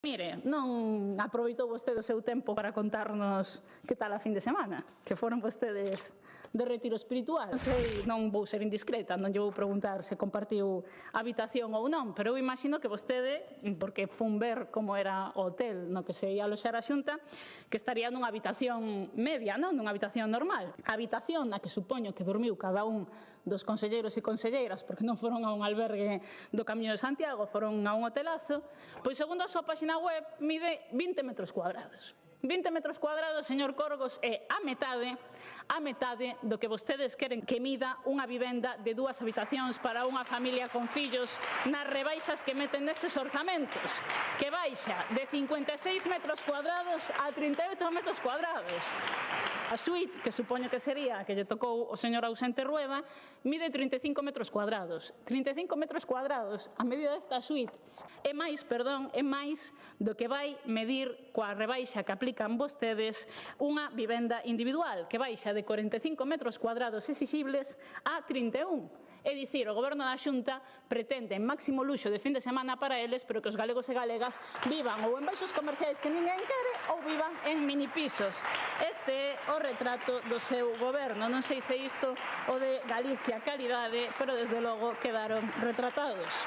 Mire, non aproveitou vostede o seu tempo para contarnos que tal a fin de semana, que foron vostedes de retiro espiritual. Non sei, non vou ser indiscreta, non lle vou preguntar se compartiu habitación ou non, pero eu imagino que vostede, porque fun ver como era o hotel no que se ia aloxar a Xunta, que estaría nunha habitación media, non? Nunha habitación normal. A habitación na que supoño que dormiu cada un dos conselleiros e conselleiras, porque non foron a un albergue do Camiño de Santiago, foron a un hotelazo, pois segundo a súa página web mide 20 metros cuadrados. 20 metros cuadrados, señor Corgos, é a metade do que vostedes queren que mida unha vivenda de 2 habitacións para unha familia con fillos nas rebaixas que meten nestes orzamentos, que baixa de 56 metros cuadrados a 38 metros cuadrados. A suite, que supoño que sería a que lle tocou o señor ausente Rueda, mide 35 metros cuadrados. 35 metros cuadrados, a medida desta suite, é máis do que vai medir coa rebaixa que aplican vostedes unha vivenda individual, que baixa de 45 metros cuadrados exixibles a 31. É dicir, o Goberno da Xunta pretende máximo luxo de fin de semana para eles, pero que os galegos e galegas vivan ou en baixos comerciais que ninguén quere ou vivan en minipisos. Este é o retrato do seu Goberno. Non sei se isto o de Galicia calidade, pero desde logo quedaron retratados.